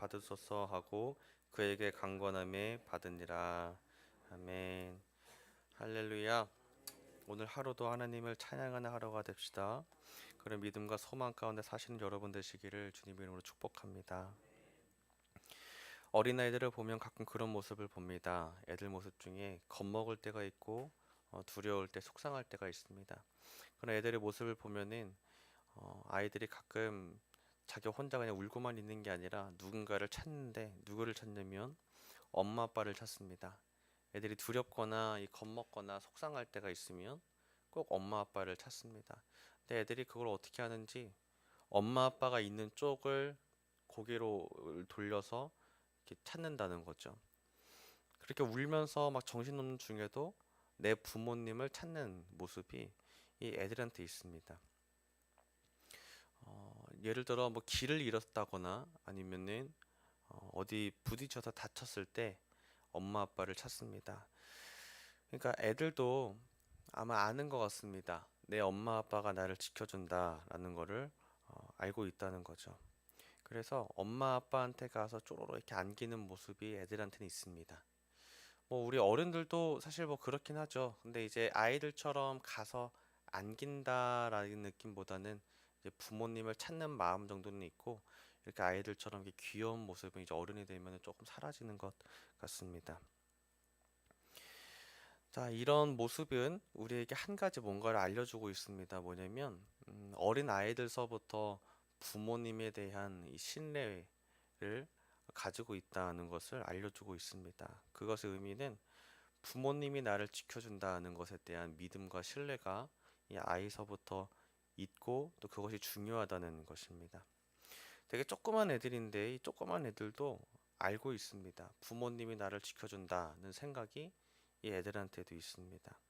받으소서 하고 그에게 강권함에 받으니라. 아멘. 할렐루야. 오늘 하루도 하나님을 찬양하는 하루가 됩시다. 그런 믿음과 소망 가운데 사시는 여러분 되시기를 주님의 이름으로 축복합니다. 어린아이들을 보면 가끔 그런 모습을 봅니다. 애들 모습 중에 겁먹을 때가 있고 두려울 때, 속상할 때가 있습니다. 그런 애들의 모습을 보면은 아이들이 가끔 자기 혼자 그냥 울고만 있는 게 아니라 누군가를 찾는데, 누구를 찾냐면 엄마 아빠를 찾습니다. 애들이 두렵거나 겁먹거나 속상할 때가 있으면 꼭 엄마 아빠를 찾습니다. 근데 애들이 그걸 어떻게 하는지, 엄마 아빠가 있는 쪽을 고개로 돌려서 이렇게 찾는다는 거죠. 그렇게 울면서 막 정신없는 중에도 내 부모님을 찾는 모습이 이 애들한테 있습니다. 예를 들어 뭐 길을 잃었다거나 아니면은 어디 부딪혀서 다쳤을 때 엄마 아빠를 찾습니다. 그러니까 애들도 아마 아는 것 같습니다. 내 엄마 아빠가 나를 지켜준다라는 거를 알고 있다는 거죠. 그래서 엄마 아빠한테 가서 쪼로로 이렇게 안기는 모습이 애들한테는 있습니다. 뭐 우리 어른들도 사실 뭐 그렇긴 하죠. 근데 이제 아이들처럼 가서 안긴다라는 느낌보다는 이제 부모님을 찾는 마음 정도는 있고, 이렇게 아이들처럼 이렇게 귀여운 모습은 이제 어른이 되면 조금 사라지는 것 같습니다. 자, 이런 모습은 우리에게 한 가지 뭔가를 알려주고 있습니다. 뭐냐면 어린 아이들서부터 부모님에 대한 이 신뢰를 가지고 있다는 것을 알려주고 있습니다. 그것의 의미는 부모님이 나를 지켜준다는 것에 대한 믿음과 신뢰가 이 아이서부터 있고, 또 그것이 중요하다는 것입니다. 되게 조그만 애들인데 이 조그만 애들도 알고 있습니다. 부모님이 나를 지켜준다는 생각이 이 애들한테도 있습니다.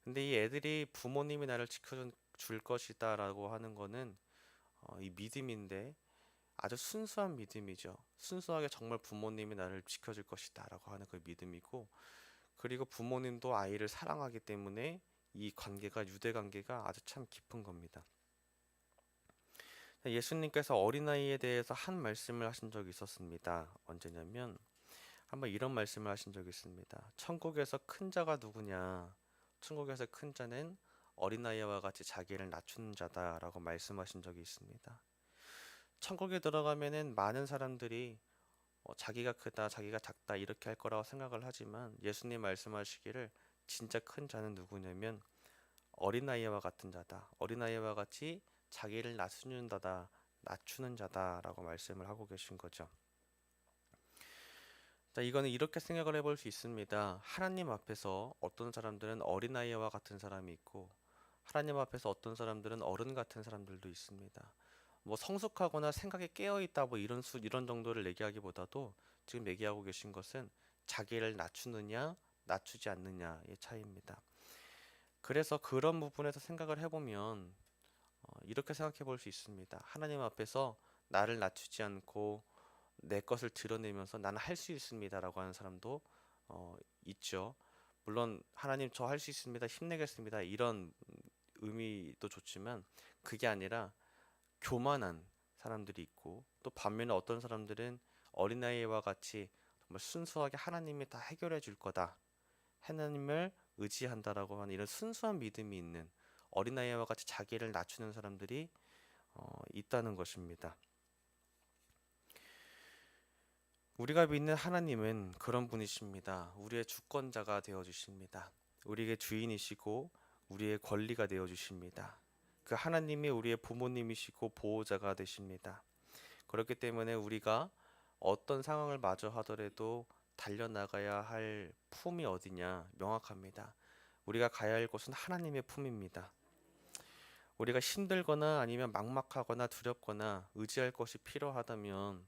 근데 이 애들이 부모님이 나를 지켜줄 것이다라고 하는 거는 이 믿음인데 아주 순수한 믿음이죠. 순수하게 정말 부모님이 나를 지켜줄 것이다라고 하는 그 믿음이고, 그리고 부모님도 아이를 사랑하기 때문에 이 관계가, 유대 관계가 아주 참 깊은 겁니다. 예수님께서 어린아이에 대해서 한 말씀을 하신 적이 있었습니다. 언제냐면 한번 이런 말씀을 하신 적이 있습니다. 천국에서 큰 자가 누구냐? 천국에서 큰 자는 어린아이와 같이 자기를 낮추는 자다라고 말씀하신 적이 있습니다. 천국에 들어가면은 많은 사람들이 자기가 크다, 자기가 작다 이렇게 할 거라고 생각을 하지만, 예수님 말씀하시기를 진짜 큰 자는 누구냐면 어린아이와 같은 자다. 어린아이와 같이 자기를 낮추는 자다라고 말씀을 하고 계신 거죠. 자, 이거는 이렇게 생각을 해볼 수 있습니다. 하나님 앞에서 어떤 사람들은 어린아이와 같은 사람이 있고, 하나님 앞에서 어떤 사람들은 어른 같은 사람들도 있습니다. 뭐 성숙하거나 생각이 깨어 있다 뭐 이런 정도를 얘기하기보다도 지금 얘기하고 계신 것은 자기를 낮추느냐 낮추지 않느냐의 차이입니다. 그래서 그런 부분에서 생각을 해보면 이렇게 생각해 볼 수 있습니다. 하나님 앞에서 나를 낮추지 않고 내 것을 드러내면서 나는 할 수 있습니다라고 하는 사람도 있죠. 물론 하나님 저 할 수 있습니다. 힘내겠습니다. 이런 의미도 좋지만, 그게 아니라 교만한 사람들이 있고, 또 반면에 어떤 사람들은 어린아이와 같이 정말 순수하게 하나님이 다 해결해 줄 거다, 하나님을 의지한다라고 하는 이런 순수한 믿음이 있는 어린아이와 같이 자기를 낮추는 사람들이 있다는 것입니다. 우리가 믿는 하나님은 그런 분이십니다. 우리의 주권자가 되어 주십니다. 우리의 주인이시고 우리의 권리가 되어 주십니다. 그 하나님이 우리의 부모님이시고 보호자가 되십니다. 그렇기 때문에 우리가 어떤 상황을 마주 하더라도 달려나가야 할 품이 어디냐 명확합니다. 우리가 가야 할 곳은 하나님의 품입니다. 우리가 힘들거나 아니면 막막하거나 두렵거나 의지할 것이 필요하다면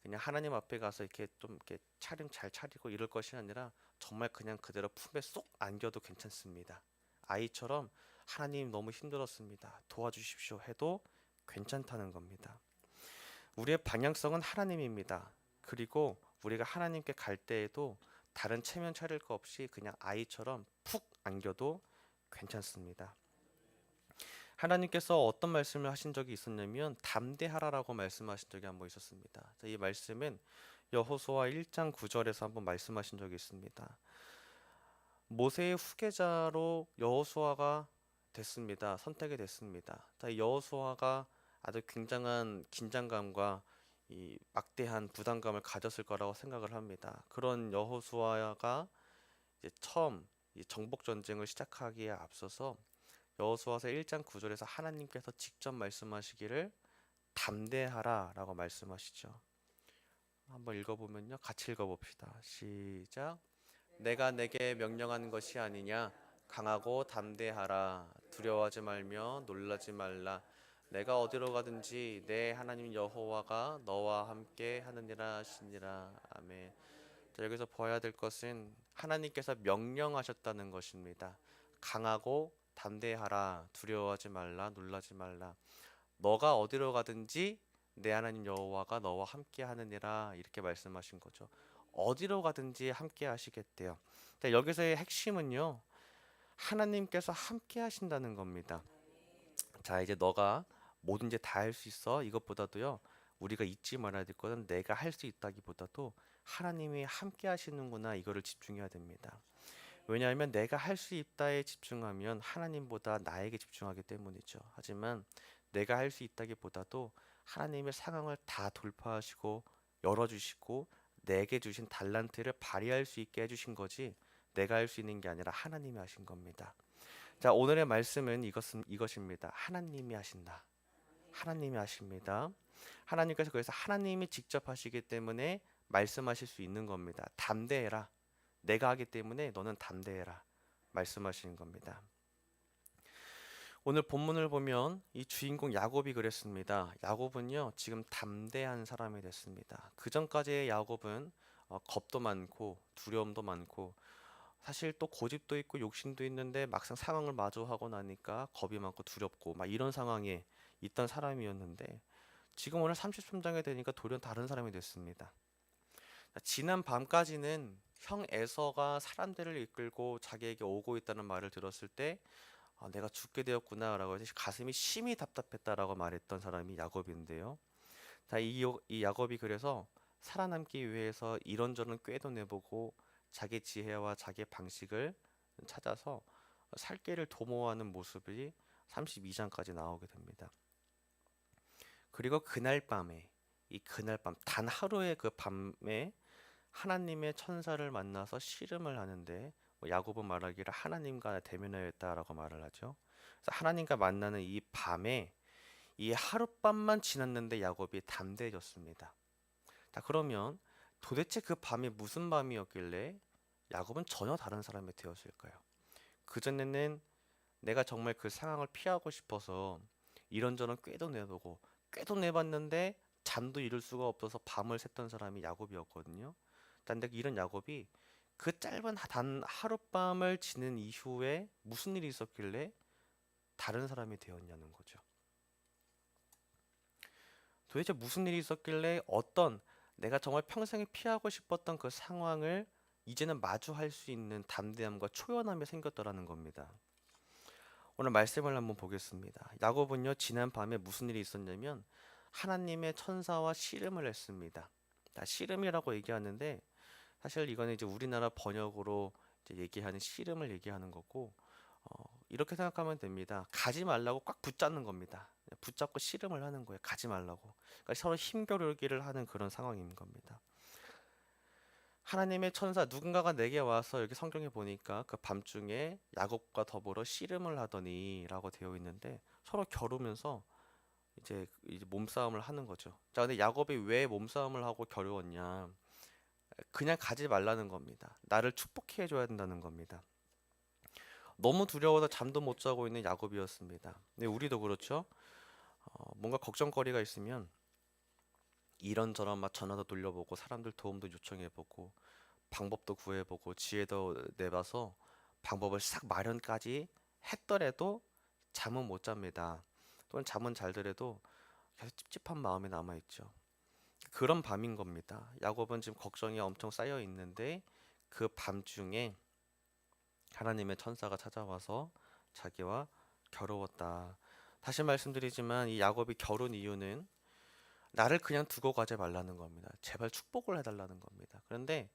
그냥 하나님 앞에 가서 이렇게 좀 이렇게 차림 잘 차리고 이럴 것이 아니라 정말 그냥 그대로 품에 쏙 안겨도 괜찮습니다. 아이처럼 하나님 너무 힘들었습니다, 도와주십시오 해도 괜찮다는 겁니다. 우리의 방향성은 하나님입니다. 그리고 우리가 하나님께 갈 때에도 다른 체면 차릴 거 없이 그냥 아이처럼 푹 안겨도 괜찮습니다. 하나님께서 어떤 말씀을 하신 적이 있었냐면 담대하라라고 말씀하신 적이 한번 있었습니다. 자, 이 말씀은 여호수아 1장 9절에서 한번 말씀하신 적이 있습니다. 모세의 후계자로 여호수아가 됐습니다. 선택이 됐습니다. 자, 이 여호수아가 아주 굉장한 긴장감과 이 막대한 부담감을 가졌을 거라고 생각을 합니다. 그런 여호수아가 이제 처음 이 정복 전쟁을 시작하기에 앞서서 여호수아서 1장 9절에서 하나님께서 직접 말씀하시기를 담대하라라고 말씀하시죠. 한번 읽어보면요. 같이 읽어봅시다. 시작. 내가 내게 명령한 것이 아니냐? 강하고 담대하라. 두려워하지 말며 놀라지 말라. 내가 어디로 가든지 내 하나님 여호와가 너와 함께 하느니라 하시니라. 아멘. 자, 여기서 봐야 될 것은 하나님께서 명령하셨다는 것입니다. 강하고 담대하라. 두려워하지 말라. 놀라지 말라. 너가 어디로 가든지 내 하나님 여호와가 너와 함께 하느니라 이렇게 말씀하신 거죠. 어디로 가든지 함께 하시겠대요. 자, 여기서의 핵심은요. 하나님께서 함께 하신다는 겁니다. 자, 이제 너가 뭐든지 다 할 수 있어. 이것보다도요. 우리가 잊지 말아야 될 것은 내가 할 수 있다기보다도 하나님이 함께 하시는구나 이거를 집중해야 됩니다. 왜냐하면 내가 할 수 있다에 집중하면 하나님보다 나에게 집중하기 때문이죠. 하지만 내가 할 수 있다기보다도 하나님의 상황을 다 돌파하시고 열어주시고 내게 주신 달란트를 발휘할 수 있게 해주신 거지 내가 할 수 있는 게 아니라 하나님이 하신 겁니다. 자, 오늘의 말씀은 이것입니다. 하나님이 하신다. 하나님이 하십니다. 하나님께서 그래서 하나님이 직접 하시기 때문에 말씀하실 수 있는 겁니다. 담대해라. 내가 하기 때문에 너는 담대해라. 말씀하시는 겁니다. 오늘 본문을 보면 이 주인공 야곱이 그랬습니다. 야곱은요 지금 담대한 사람이 됐습니다. 그 전까지의 야곱은 겁도 많고 두려움도 많고 사실 또 고집도 있고 욕심도 있는데 막상 상황을 마주하고 나니까 겁이 많고 두렵고 막 이런 상황에 있던 사람이었는데 지금 오늘 33장에 되니까 돌연 다른 사람이 됐습니다. 지난 밤까지는 형 에서가 사람들을 이끌고 자기에게 오고 있다는 말을 들었을 때 내가 죽게 되었구나라고 해서 가슴이 심히 답답했다라고 말했던 사람이 야곱인데요. 자, 이 야곱이 그래서 살아남기 위해서 이런저런 꾀도 내보고 자기 지혜와 자기 방식을 찾아서 살 길을 도모하는 모습이 32장까지 나오게 됩니다. 그리고 그날 밤 단 하루의 그 밤에 하나님의 천사를 만나서 씨름을 하는데 야곱은 말하기를 하나님과 대면하였다라고 말을 하죠. 그래서 하나님과 만나는 이 밤에 이 하룻밤만 지났는데 야곱이 담대해졌습니다. 자, 그러면 도대체 그 밤이 무슨 밤이었길래 야곱은 전혀 다른 사람이 되었을까요? 그전에는 내가 정말 그 상황을 피하고 싶어서 이런저런 꾀도 내봤는데 잠도 이룰 수가 없어서 밤을 샜던 사람이 야곱이었거든요. 근데 이런 야곱이 그 짧은 단 하룻밤을 지낸 이후에 무슨 일이 있었길래 다른 사람이 되었냐는 거죠. 도대체 무슨 일이 있었길래 어떤 내가 정말 평생에 피하고 싶었던 그 상황을 이제는 마주할 수 있는 담대함과 초연함이 생겼더라는 겁니다. 오늘 말씀을 한번 보겠습니다. 야곱은요, 지난 밤에 무슨 일이 있었냐면 하나님의 천사와 씨름을 했습니다. 씨름이라고 얘기하는데 사실 이거는 이제 우리나라 번역으로 이제 얘기하는 씨름을 얘기하는 거고 이렇게 생각하면 됩니다. 가지 말라고 꽉 붙잡는 겁니다. 붙잡고 씨름을 하는 거예요. 가지 말라고. 그러니까 서로 힘겨루기를 하는 그런 상황인 겁니다. 하나님의 천사 누군가가 내게 와서 여기 성경에 보니까 그 밤중에 야곱과 더불어 씨름을 하더니라고 되어 있는데 서로 겨루면서 이제 몸싸움을 하는 거죠. 자, 근데 야곱이 왜 몸싸움을 하고 겨루었냐? 그냥 가지 말라는 겁니다. 나를 축복해 줘야 된다는 겁니다. 너무 두려워서 잠도 못 자고 있는 야곱이었습니다. 근데 우리도 그렇죠. 뭔가 걱정거리가 있으면 이런저런 막 전화도 돌려보고 사람들 도움도 요청해보고 방법도 구해보고 지혜도 내봐서 방법을 싹 마련까지 했더라도 잠은 못 잡니다. 또는 잠은 잘 들어도 계속 찝찝한 마음이 남아있죠. 그런 밤인 겁니다. 야곱은 지금 걱정이 엄청 쌓여 있는데 그 밤중에 하나님의 천사가 찾아와서 자기와 겨루었다. 다시 말씀드리지만 이 야곱이 결혼 이유는 나를 그냥 두고 가지 말라는 겁니다. 제발 축복을 해달라는 겁니다. 그런데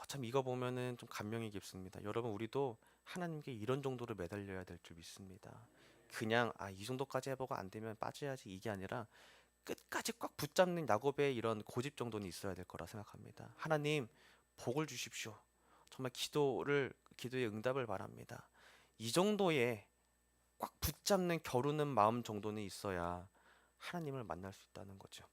참 이거 보면은 좀 감명이 깊습니다. 여러분 우리도 하나님께 이런 정도로 매달려야 될 줄 믿습니다. 그냥 이 정도까지 해보고 안 되면 빠져야지 이게 아니라 끝까지 꽉 붙잡는 야곱의 이런 고집 정도는 있어야 될 거라 생각합니다. 하나님 복을 주십시오. 정말 기도의 응답을 바랍니다. 이 정도의 꽉 붙잡는 겨루는 마음 정도는 있어야 하나님을 만날 수 있다는 거죠.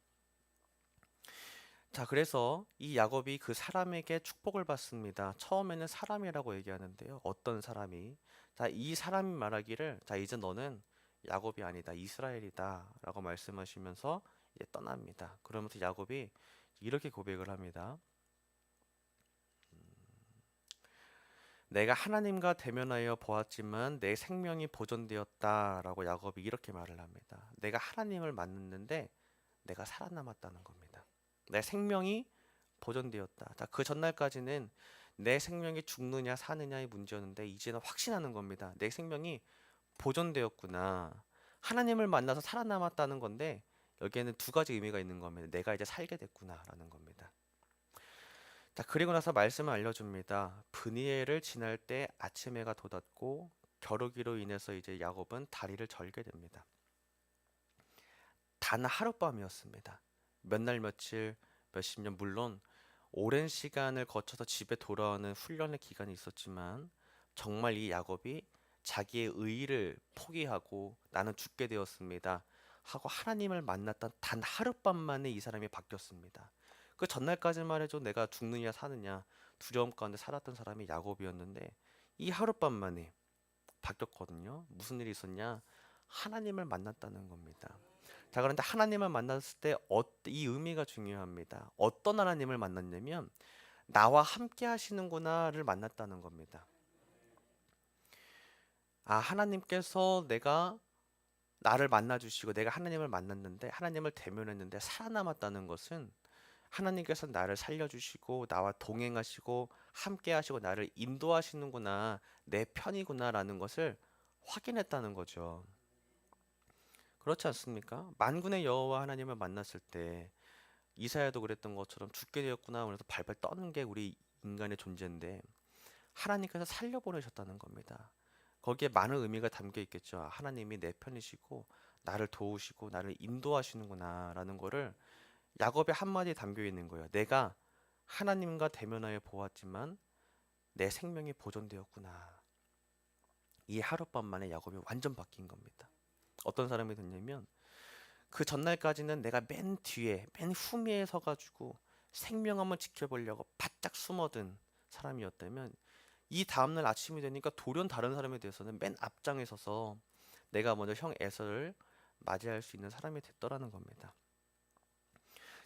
자, 그래서 이 야곱이 그 사람에게 축복을 받습니다. 처음에는 사람이라고 얘기하는데요. 어떤 사람이? 자, 이 사람이 말하기를, 자, 이제 너는 야곱이 아니다, 이스라엘이다, 라고 말씀하시면서 이제 떠납니다. 그러면서 야곱이 이렇게 고백을 합니다. 내가 하나님과 대면하여 보았지만 내 생명이 보존되었다라고 야곱이 이렇게 말을 합니다. 내가 하나님을 만났는데 내가 살아남았다는 겁니다. 내 생명이 보존되었다. 자, 그 전날까지는 내 생명이 죽느냐 사느냐의 문제였는데 이제는 확신하는 겁니다. 내 생명이 보존되었구나. 하나님을 만나서 살아남았다는 건데 여기에는 두 가지 의미가 있는 겁니다. 내가 이제 살게 됐구나라는 겁니다. 자, 그리고 나서 말씀을 알려줍니다. 브니엘을 지날 때 아침 해가 돋았고 겨루기로 인해서 이제 야곱은 다리를 절게 됩니다. 단 하룻밤이었습니다. 몇 날 며칠 몇십 년 물론 오랜 시간을 거쳐서 집에 돌아오는 훈련의 기간이 있었지만 정말 이 야곱이 자기의 의의를 포기하고 나는 죽게 되었습니다 하고 하나님을 만났던 단 하룻밤 만에 이 사람이 바뀌었습니다. 그 전날까지만 해도 내가 죽느냐 사느냐 두려움 가운데 살았던 사람이 야곱이었는데 이 하룻밤 만에 바뀌었거든요. 무슨 일이 있었냐? 하나님을 만났다는 겁니다. 자, 그런데 하나님을 만났을 때 이 의미가 중요합니다. 어떤 하나님을 만났냐면 나와 함께 하시는구나를 만났다는 겁니다. 하나님께서 내가 나를 만나주시고 내가 하나님을 만났는데 하나님을 대면했는데 살아남았다는 것은 하나님께서 나를 살려주시고 나와 동행하시고 함께 하시고 나를 인도하시는구나, 내 편이구나라는 것을 확인했다는 거죠. 그렇지 않습니까? 만군의 여호와 하나님을 만났을 때 이사야도 그랬던 것처럼 죽게 되었구나 그래서 발발 떠는 게 우리 인간의 존재인데 하나님께서 살려보내셨다는 겁니다. 거기에 많은 의미가 담겨 있겠죠. 하나님이 내 편이시고 나를 도우시고 나를 인도하시는구나 라는 거를 야곱의 한마디에 담겨 있는 거예요. 내가 하나님과 대면하여 보았지만 내 생명이 보존되었구나. 이 하룻밤 만에 야곱이 완전 바뀐 겁니다. 어떤 사람이 됐냐면 그 전날까지는 내가 맨 뒤에 맨 후미에 서가지고 생명 한번 지켜보려고 바짝 숨어든 사람이었다면 이 다음날 아침이 되니까 돌연 다른 사람에 대해서는 맨 앞장에 서서 내가 먼저 형 에서를 맞이할 수 있는 사람이 됐더라는 겁니다.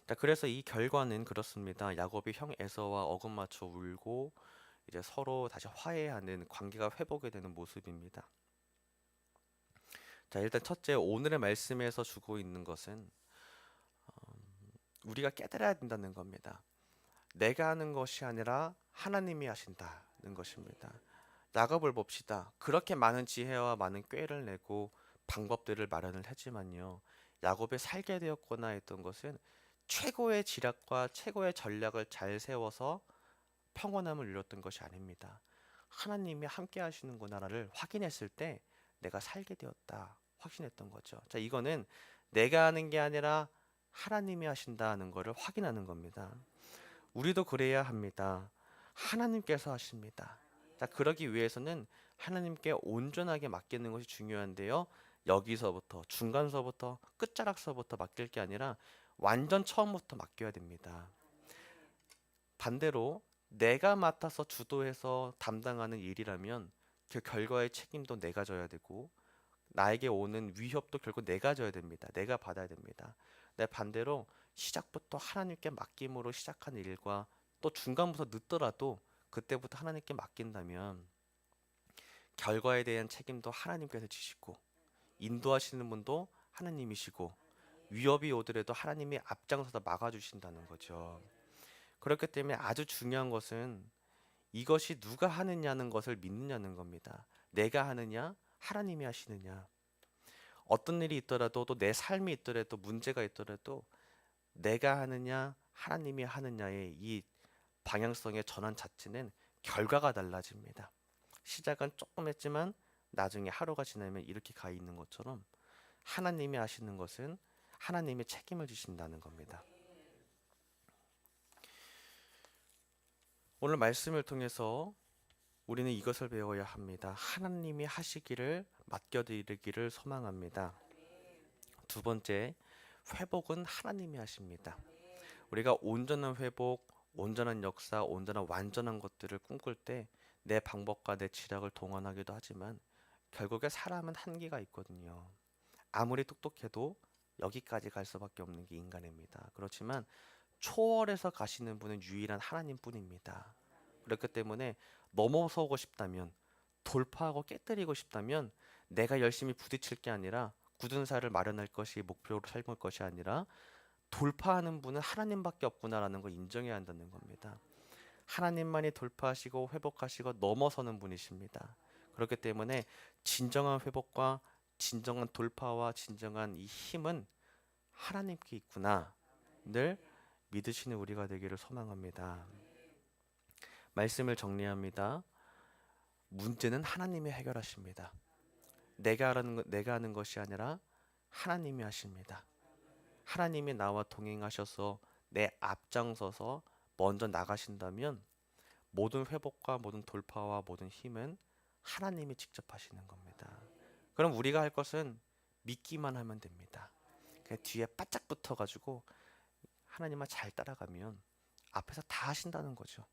자, 그래서 이 결과는 그렇습니다. 야곱이 형 에서와 어긋맞춰 울고 이제 서로 다시 화해하는 관계가 회복이 되는 모습입니다. 자, 일단 첫째 오늘의 말씀에서 주고 있는 것은 우리가 깨달아야 된다는 겁니다. 내가 하는 것이 아니라 하나님이 하신다는 것입니다. 야곱을 봅시다. 그렇게 많은 지혜와 많은 꾀를 내고 방법들을 마련을 했지만요. 야곱이 살게 되었거나 했던 것은 최고의 지략과 최고의 전략을 잘 세워서 평온함을 이뤘던 것이 아닙니다. 하나님이 함께 하시는구나를 확인했을 때 내가 살게 되었다 확신했던 거죠. 자, 이거는 내가 하는 게 아니라 하나님이 하신다는 것을 확인하는 겁니다. 우리도 그래야 합니다. 하나님께서 하십니다. 자, 그러기 위해서는 하나님께 온전하게 맡기는 것이 중요한데요. 여기서부터 중간서부터 끝자락서부터 맡길 게 아니라 완전 처음부터 맡겨야 됩니다. 반대로 내가 맡아서 주도해서 담당하는 일이라면 그 결과의 책임도 내가 져야 되고 나에게 오는 위협도 결국 내가 져야 됩니다. 내가 받아야 됩니다. 내 반대로 시작부터 하나님께 맡김으로 시작한 일과 또 중간부터 늦더라도 그때부터 하나님께 맡긴다면 결과에 대한 책임도 하나님께서 지시고 인도하시는 분도 하나님이시고 위협이 오더라도 하나님이 앞장서서 막아주신다는 거죠. 그렇기 때문에 아주 중요한 것은 이것이 누가 하느냐는 것을 믿느냐는 겁니다. 내가 하느냐, 하나님이 하시느냐. 어떤 일이 있더라도 또 내 삶이 있더라도 문제가 있더라도 내가 하느냐 하나님이 하느냐의 이 방향성의 전환 자체는 결과가 달라집니다. 시작은 조금 했지만 나중에 하루가 지나면 이렇게 가 있는 것처럼 하나님이 하시는 것은 하나님이 책임을 지신다는 겁니다. 오늘 말씀을 통해서 우리는 이것을 배워야 합니다. 하나님이 하시기를 맡겨드리기를 소망합니다. 두 번째, 회복은 하나님이 하십니다. 우리가 온전한 회복, 온전한 역사, 온전한 완전한 것들을 꿈꿀 때 내 방법과 내 지략을 동원하기도 하지만 결국에 사람은 한계가 있거든요. 아무리 똑똑해도 여기까지 갈 수밖에 없는 게 인간입니다. 그렇지만 초월해서 가시는 분은 유일한 하나님뿐입니다. 그렇기 때문에 넘어서고 싶다면, 돌파하고 깨뜨리고 싶다면 내가 열심히 부딪힐 게 아니라 굳은 살을 마련할 것이 목표로 삶을 것이 아니라 돌파하는 분은 하나님밖에 없구나라는 걸 인정해야 한다는 겁니다. 하나님만이 돌파하시고 회복하시고 넘어서는 분이십니다. 그렇기 때문에 진정한 회복과 진정한 돌파와 진정한 이 힘은 하나님께 있구나 늘 믿으시는 우리가 되기를 소망합니다. 말씀을 정리합니다. 문제는 하나님이 해결하십니다. 내가 하는 것이 아니라 하나님이 하십니다. 하나님이 나와 동행하셔서 내 앞장서서 먼저 나가신다면 모든 회복과 모든 돌파와 모든 힘은 하나님이 직접 하시는 겁니다. 그럼 우리가 할 것은 믿기만 하면 됩니다. 그냥 뒤에 바짝 붙어가지고 하나님만 잘 따라가면 앞에서 다 하신다는 거죠.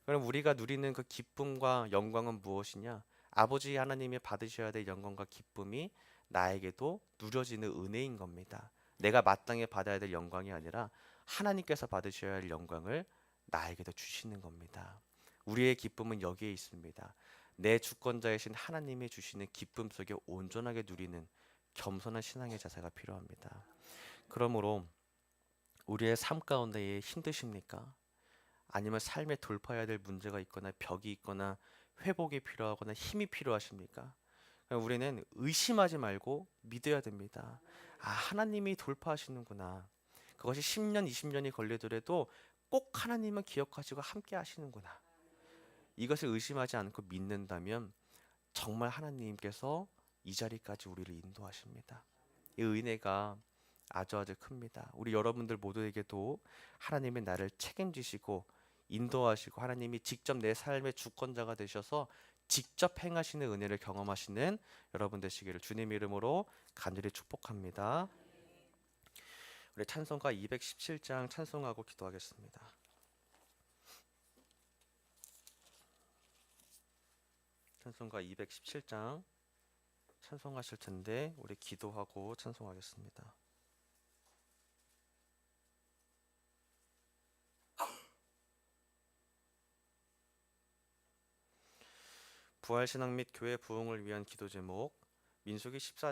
그럼 우리가 누리는 그 기쁨과 영광은 무엇이냐? 아버지 하나님이 받으셔야 될 영광과 기쁨이 나에게도 누려지는 은혜인 겁니다. 내가 마땅히 받아야 될 영광이 아니라 하나님께서 받으셔야 할 영광을 나에게도 주시는 겁니다. 우리의 기쁨은 여기에 있습니다. 내 주권자이신 하나님이 주시는 기쁨 속에 온전하게 누리는 겸손한 신앙의 자세가 필요합니다. 그러므로 우리의 삶 가운데 힘드십니까? 아니면 삶에 돌파해야 될 문제가 있거나 벽이 있거나 회복이 필요하거나 힘이 필요하십니까? 우리는 의심하지 말고 믿어야 됩니다. 아, 하나님이 돌파하시는구나. 그것이 10년, 20년이 걸리더라도 꼭 하나님은 기억하시고 함께 하시는구나. 이것을 의심하지 않고 믿는다면 정말 하나님께서 이 자리까지 우리를 인도하십니다. 이 은혜가 아주 큽니다. 우리 여러분들 모두에게도 하나님이 나를 책임지시고 인도하시고 하나님이 직접 내 삶의 주권자가 되셔서 직접 행하시는 은혜를 경험하시는 여러분 되시기를 주님 이름으로 간절히 축복합니다. 우리 찬송가 217장 찬송하고 기도하겠습니다. 찬송가 217장 찬송하실 텐데 우리 기도하고 찬송하겠습니다. 부활신앙 및 교회 부흥을 위한 기도 제목 민수기 14장